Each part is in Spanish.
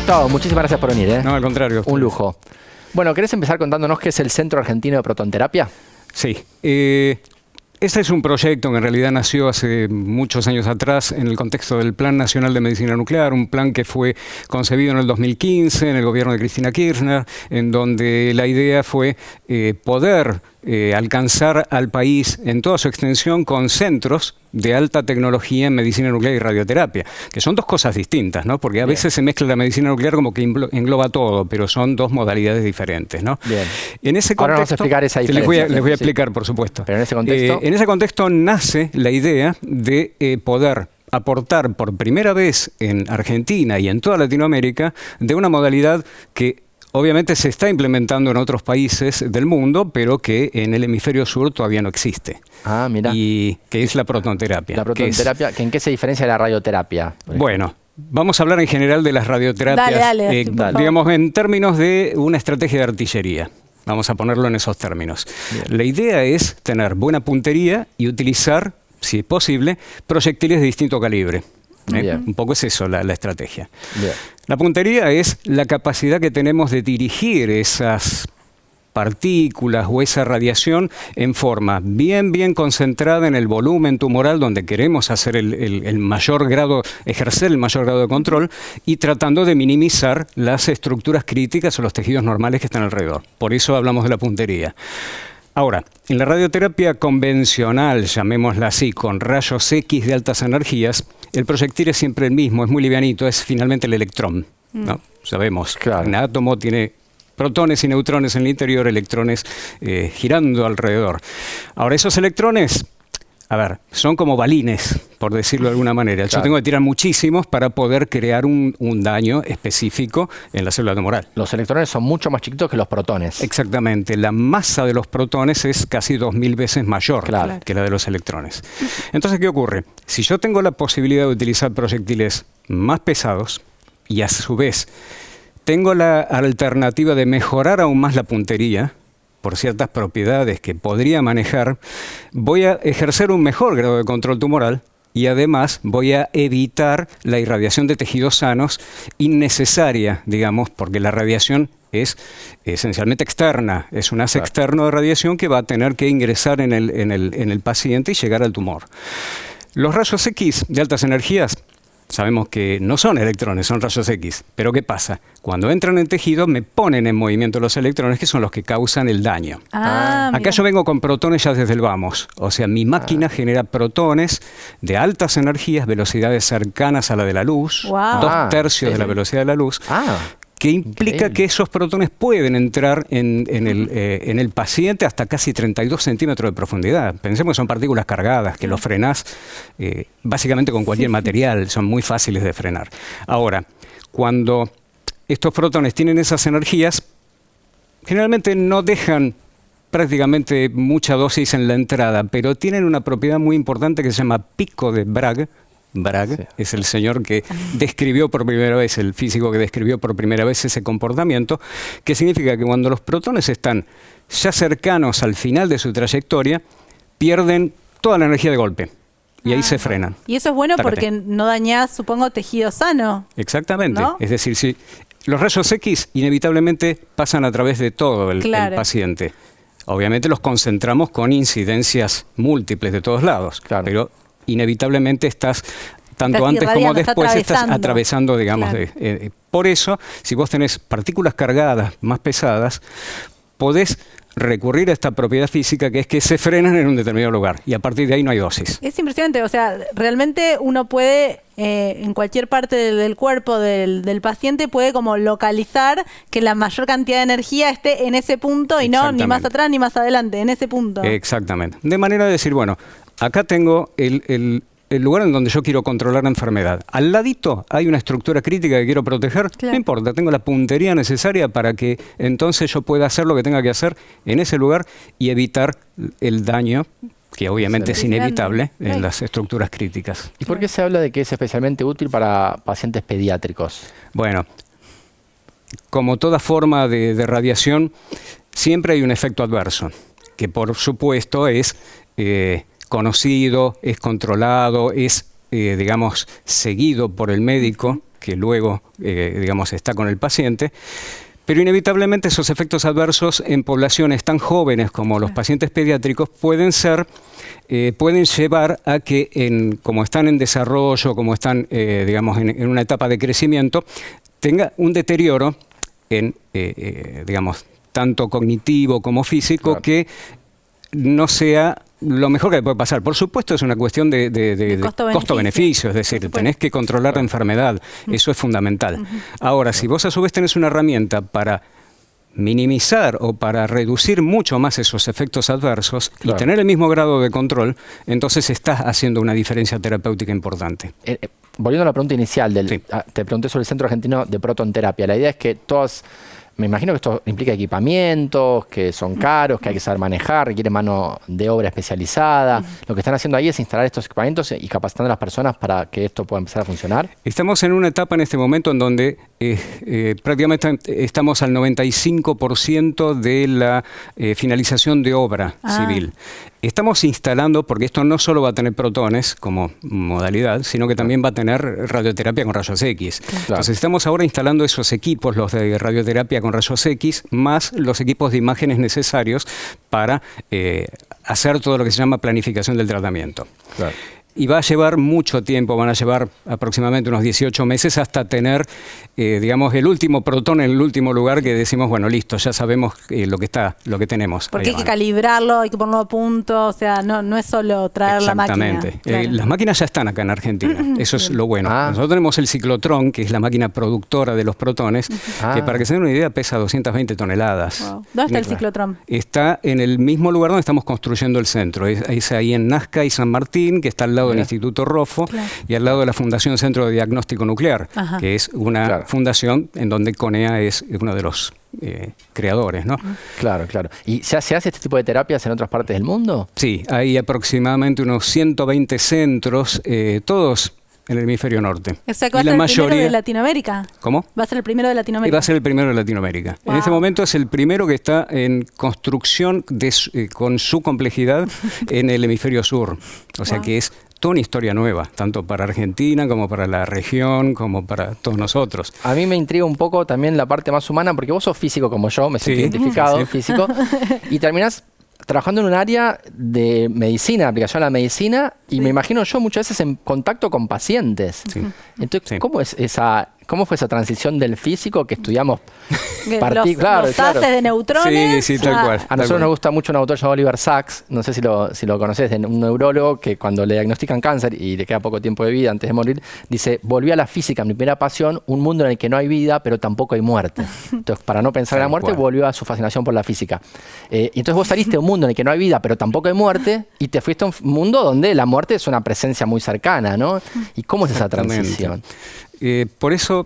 Gustavo, muchísimas gracias por venir, ¿eh? No, al contrario. Un lujo. Bueno, ¿querés empezar contándonos qué es el Centro Argentino de Protonterapia? Sí. Este es un proyecto que en realidad nació hace muchos años atrás en el contexto del Plan Nacional de Medicina Nuclear, un plan que fue concebido en el 2015 en el gobierno de Cristina Kirchner, en donde la idea fue poder alcanzar al país en toda su extensión con centros de alta tecnología en medicina nuclear y radioterapia, que son dos cosas distintas, ¿no? Porque a veces se mezcla la medicina nuclear como que engloba todo, pero son dos modalidades diferentes, ¿no? Bien. En ese Ahora vamos a contexto, explicar esa diferencia. les voy a explicar, por supuesto. Pero en ese contexto... En ese contexto nace la idea de poder aportar por primera vez en Argentina y en toda Latinoamérica de una modalidad que obviamente se está implementando en otros países del mundo, pero que en el hemisferio sur todavía no existe. Ah, mira. Y que es la protonterapia. La protonterapia, ¿en qué se diferencia de la radioterapia? Bueno, vamos a hablar en general de las radioterapias, Dale, digamos en términos de una estrategia de artillería. Vamos a ponerlo en esos términos. Bien. La idea es tener buena puntería y utilizar, si es posible, proyectiles de distinto calibre. Un poco es eso la estrategia. Bien. La puntería es la capacidad que tenemos de dirigir esas partículas o esa radiación en forma bien concentrada en el volumen tumoral donde queremos hacer el mayor grado, ejercer el mayor grado de control y tratando de minimizar las estructuras críticas o los tejidos normales que están alrededor. Por eso hablamos de la puntería. Ahora, en la radioterapia convencional, llamémosla así, con rayos X de altas energías, el proyectil es siempre el mismo, es muy livianito, es finalmente el electrón, ¿no? Sabemos, claro. Un átomo tiene protones y neutrones en el interior, electrones girando alrededor. Ahora, esos electrones, a ver, son como balines, por decirlo de alguna manera. Claro. Yo tengo que tirar muchísimos para poder crear un daño específico en la célula tumoral. Los electrones son mucho más chiquitos que los protones. Exactamente. La masa de los protones es casi 2000 veces mayor que la de los electrones. Entonces, ¿qué ocurre? Si yo tengo la posibilidad de utilizar proyectiles más pesados y a su vez tengo la alternativa de mejorar aún más la puntería por ciertas propiedades que podría manejar, voy a ejercer un mejor grado de control tumoral y además voy a evitar la irradiación de tejidos sanos innecesaria, digamos, porque la radiación es esencialmente externa, es un haz externo de radiación que va a tener que ingresar en el paciente y llegar al tumor. Los rayos X de altas energías sabemos que no son electrones, son rayos X. Pero ¿qué pasa? Cuando entran en tejido me ponen en movimiento los electrones que son los que causan el daño. Acá yo vengo con protones ya desde el vamos. O sea, mi máquina genera protones de altas energías, velocidades cercanas a la de la luz, 2/3 de la velocidad de la luz. Que implica que esos protones pueden entrar en el paciente hasta casi 32 centímetros de profundidad. Pensemos que son partículas cargadas, que los frenás básicamente con cualquier material, son muy fáciles de frenar. Ahora, cuando estos protones tienen esas energías, generalmente no dejan prácticamente mucha dosis en la entrada, pero tienen una propiedad muy importante que se llama pico de Bragg. Bragg es el señor que describió por primera vez, el físico que describió por primera vez ese comportamiento, que significa que cuando los protones están ya cercanos al final de su trayectoria, pierden toda la energía de golpe y ahí se frenan. Y eso es bueno porque no dañás, supongo, tejido sano. Exactamente. ¿No? Es decir, si los rayos X inevitablemente pasan a través de todo el paciente. Obviamente los concentramos con incidencias múltiples de todos lados, pero inevitablemente estás, tanto antes como después, estás atravesando, digamos. Por eso, si vos tenés partículas cargadas más pesadas, podés recurrir a esta propiedad física que es que se frenan en un determinado lugar y a partir de ahí no hay dosis. Es impresionante, o sea, realmente uno puede, en cualquier parte del cuerpo del paciente, puede como localizar que la mayor cantidad de energía esté en ese punto y no ni más atrás ni más adelante, en ese punto. Exactamente. De manera de decir, bueno, acá tengo el lugar en donde yo quiero controlar la enfermedad. Al ladito hay una estructura crítica que quiero proteger. No importa, tengo la puntería necesaria para que entonces yo pueda hacer lo que tenga que hacer en ese lugar y evitar el daño, que obviamente es inevitable, en las estructuras críticas. ¿Y por qué se habla de que es especialmente útil para pacientes pediátricos? Bueno, como toda forma de radiación, siempre hay un efecto adverso, que por supuesto es conocido, es controlado, es, digamos, seguido por el médico que luego, digamos, está con el paciente. Pero inevitablemente esos efectos adversos en poblaciones tan jóvenes como los pacientes pediátricos pueden llevar a que, como están en desarrollo, como están, digamos, en una etapa de crecimiento, tenga un deterioro en, digamos, tanto cognitivo como físico, que no sea lo mejor que le puede pasar. Por supuesto, es una cuestión de costo-beneficio, es decir, tenés que controlar la enfermedad, eso es fundamental. Ahora, si vos a su vez tenés una herramienta para minimizar o para reducir mucho más esos efectos adversos y tener el mismo grado de control, entonces estás haciendo una diferencia terapéutica importante. Volviendo a la pregunta inicial, te pregunté sobre el Centro Argentino de Protonterapia. La idea es que todos... Me imagino que esto implica equipamientos, que son caros, que hay que saber manejar, requiere mano de obra especializada. Lo que están haciendo ahí es instalar estos equipamientos y capacitando a las personas para que esto pueda empezar a funcionar. Estamos en una etapa en este momento en donde prácticamente estamos al 95% de la finalización de obra civil. Estamos instalando, porque esto no solo va a tener protones como modalidad, sino que también va a tener radioterapia con rayos X. Entonces estamos ahora instalando esos equipos, los de radioterapia con rayos X, más los equipos de imágenes necesarios para hacer todo lo que se llama planificación del tratamiento. Y va a llevar mucho tiempo, van a llevar aproximadamente unos 18 meses hasta tener, digamos, el último protón en el último lugar que decimos, bueno, listo, ya sabemos lo que tenemos. Porque hay que calibrarlo, hay que ponerlo a punto, o sea, no es solo traer la máquina. Exactamente. Las máquinas ya están acá en Argentina, eso es lo bueno. Nosotros tenemos el ciclotrón, que es la máquina productora de los protones, que para que se den una idea pesa 220 toneladas. ¿Dónde está el ciclotrón? Está en el mismo lugar donde estamos construyendo el centro, es ahí en Nazca y San Martín, que está al lado del Instituto Rofo y al lado de la Fundación Centro de Diagnóstico Nuclear, que es una fundación en donde CONEA es uno de los creadores, ¿no? Claro. ¿Y se hace este tipo de terapias en otras partes del mundo? Sí, hay aproximadamente unos 120 centros, todos en el hemisferio norte. O sea, que va a ser el primero de Latinoamérica. ¿Cómo? Va a ser el primero de Latinoamérica. Va a ser el primero de Latinoamérica. En este momento es el primero que está en construcción con su complejidad en el hemisferio sur. O sea que es toda una historia nueva, tanto para Argentina como para la región, como para todos nosotros. A mí me intriga un poco también la parte más humana, porque vos sos físico como yo, me siento identificado, físico, y terminás trabajando en un área de medicina, aplicación a la medicina, y me imagino yo muchas veces en contacto con pacientes. Entonces, ¿cómo fue esa transición del físico que estudiamos? Los haces de neutrones. Sí, tal cual. A nosotros nos gusta mucho un autor llamado Oliver Sacks, no sé si lo conoces, un neurólogo que cuando le diagnostican cáncer y le queda poco tiempo de vida antes de morir, dice, volví a la física, mi primera pasión, un mundo en el que no hay vida, pero tampoco hay muerte. Entonces, para no pensar en la muerte, volvió a su fascinación por la física. Y entonces vos saliste de un mundo en el que no hay vida, pero tampoco hay muerte, y te fuiste a un mundo donde la muerte es una presencia muy cercana, ¿no? ¿Y cómo es esa transición? Por eso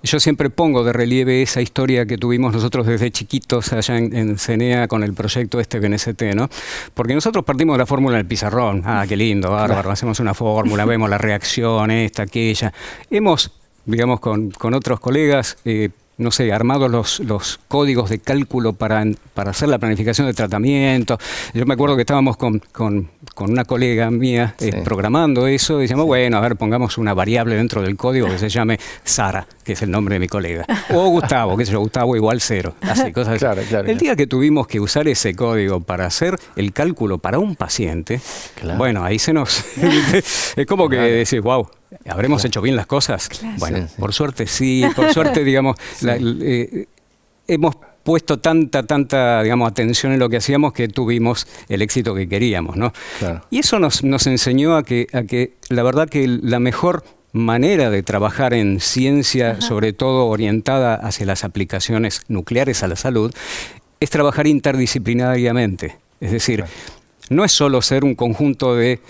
yo siempre pongo de relieve esa historia que tuvimos nosotros desde chiquitos allá en CENEA con el proyecto BNCT, ¿no? Porque nosotros partimos de la fórmula del pizarrón. Qué lindo, bárbaro, hacemos una fórmula, vemos la reacción, esta, aquella. Hemos, digamos, con otros colegas, no sé, armados los códigos de cálculo para hacer la planificación de tratamiento. Yo me acuerdo que estábamos con una colega mía programando eso, y decíamos, bueno, a ver, pongamos una variable dentro del código que se llame Sara, que es el nombre de mi colega, o Gustavo, que es Gustavo igual 0, así, cosas así. El día que tuvimos que usar ese código para hacer el cálculo para un paciente, bueno, ahí se nos... es como que decís, wow, ¿habremos hecho bien las cosas? Bueno, por suerte sí, por suerte, digamos, hemos puesto tanta, digamos, atención en lo que hacíamos que tuvimos el éxito que queríamos, ¿no? Y eso nos enseñó a que la verdad que la mejor manera de trabajar en ciencia, sobre todo orientada hacia las aplicaciones nucleares a la salud, es trabajar interdisciplinariamente. Es decir, no es solo ser un conjunto de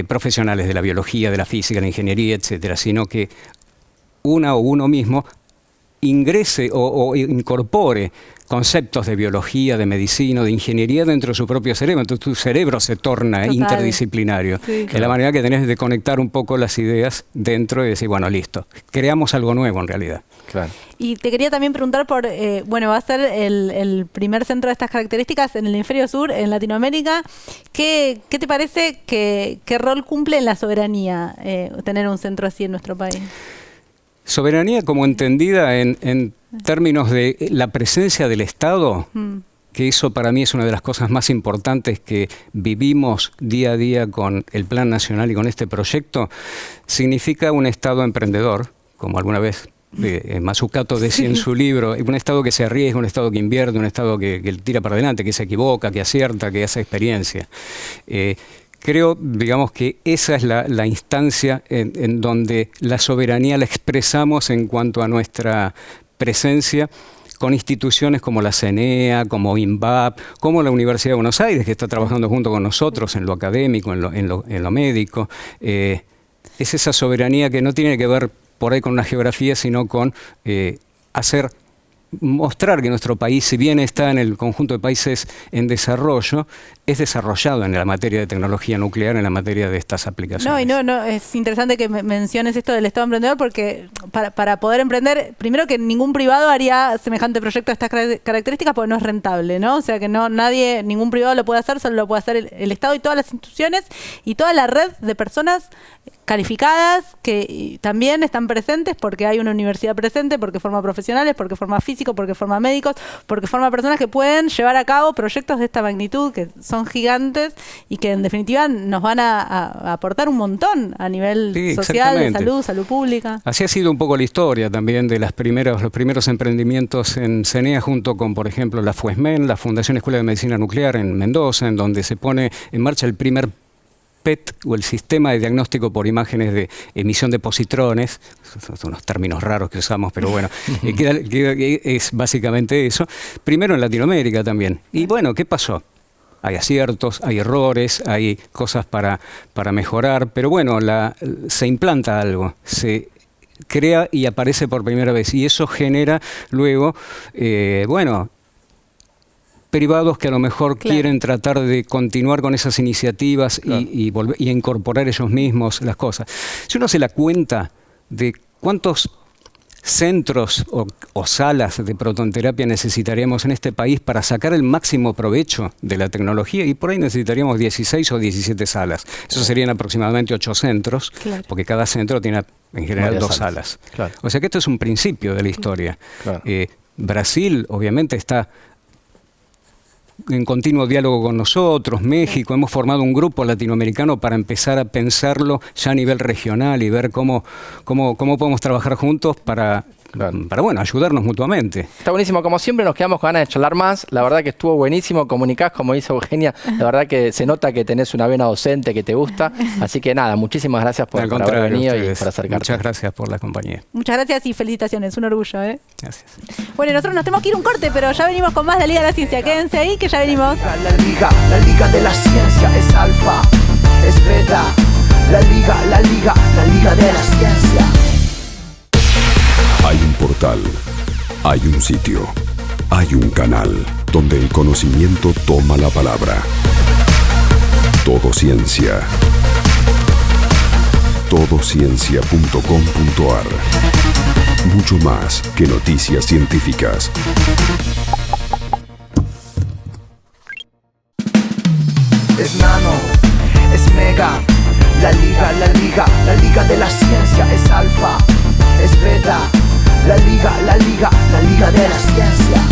profesionales de la biología, de la física, de la ingeniería, etcétera, sino que uno mismo ingrese o incorpore conceptos de biología, de medicina, de ingeniería dentro de su propio cerebro. Entonces tu cerebro se torna interdisciplinario. Es la manera que tenés de conectar un poco las ideas dentro y decir, bueno, listo, creamos algo nuevo en realidad. Y te quería también preguntar va a ser el primer centro de estas características en el hemisferio sur, en Latinoamérica. ¿Qué te parece qué rol cumple en la soberanía tener un centro así en nuestro país? Soberanía como entendida en términos de la presencia del Estado, que eso para mí es una de las cosas más importantes que vivimos día a día con el Plan Nacional y con este proyecto, significa un Estado emprendedor, como alguna vez Mazzucato decía en su libro, un Estado que se arriesga, un Estado que invierte, un Estado que tira para adelante, que se equivoca, que acierta, que hace experiencia. Creo, digamos, que esa es la instancia en donde la soberanía la expresamos en cuanto a nuestra presencia con instituciones como la CENEA, como INVAP, como la Universidad de Buenos Aires, que está trabajando junto con nosotros en lo académico, en lo médico. Es esa soberanía que no tiene que ver por ahí con una geografía, sino con mostrar que nuestro país, si bien está en el conjunto de países en desarrollo, es desarrollado en la materia de tecnología nuclear, en la materia de estas aplicaciones. No, es interesante que menciones esto del Estado emprendedor, porque para poder emprender, primero que ningún privado haría semejante proyecto de estas características porque no es rentable, ¿no? O sea que ningún privado lo puede hacer, solo lo puede hacer el Estado y todas las instituciones y toda la red de personas calificadas que también están presentes porque hay una universidad presente, porque forma profesionales, porque forma físicos, porque forma médicos, porque forma personas que pueden llevar a cabo proyectos de esta magnitud, que son gigantes y que en definitiva nos van a aportar un montón a nivel social, de salud pública. Así ha sido un poco la historia también de los primeros emprendimientos en CENEA, junto con, por ejemplo, la FUESMEN, la Fundación Escuela de Medicina Nuclear en Mendoza, en donde se pone en marcha el primer PET, o el sistema de diagnóstico por imágenes de emisión de positrones. Son unos términos raros que usamos, pero bueno, es básicamente eso. Primero en Latinoamérica también. Y bueno, ¿qué pasó? Hay aciertos, hay errores, hay cosas para mejorar, pero bueno, se implanta algo, se crea y aparece por primera vez, y eso genera luego, privados que a lo mejor quieren tratar de continuar con esas iniciativas y incorporar ellos mismos las cosas. Si uno se da cuenta de cuántos centros o salas de protonterapia necesitaríamos en este país para sacar el máximo provecho de la tecnología, y por ahí necesitaríamos 16 o 17 salas. Eso serían aproximadamente 8 centros, porque cada centro tiene en general 2 salas. O sea que esto es un principio de la historia. Brasil obviamente está en continuo diálogo con nosotros, México, hemos formado un grupo latinoamericano para empezar a pensarlo ya a nivel regional y ver cómo podemos trabajar juntos para ayudarnos mutuamente. Está buenísimo, como siempre nos quedamos con ganas de charlar más, la verdad que estuvo buenísimo, comunicás como hizo Eugenia, la verdad que se nota que tenés una vena docente que te gusta, así que nada, muchísimas gracias por haber venido y por acercarte. Muchas gracias por la compañía. Muchas gracias y felicitaciones, un orgullo. Gracias. Bueno, nosotros nos tenemos que ir un corte, pero ya venimos con más de Liga de la Ciencia, quédense ahí que ya venimos. La Liga de la Ciencia es alfa, es beta, la Liga de la Ciencia. Hay un portal, hay un sitio, hay un canal donde el conocimiento toma la palabra. Todo Ciencia. Todociencia.com.ar. Mucho más que noticias científicas. Es nano, es mega, la Liga de la Ciencia es alfa, es beta, la Liga de la Ciencia.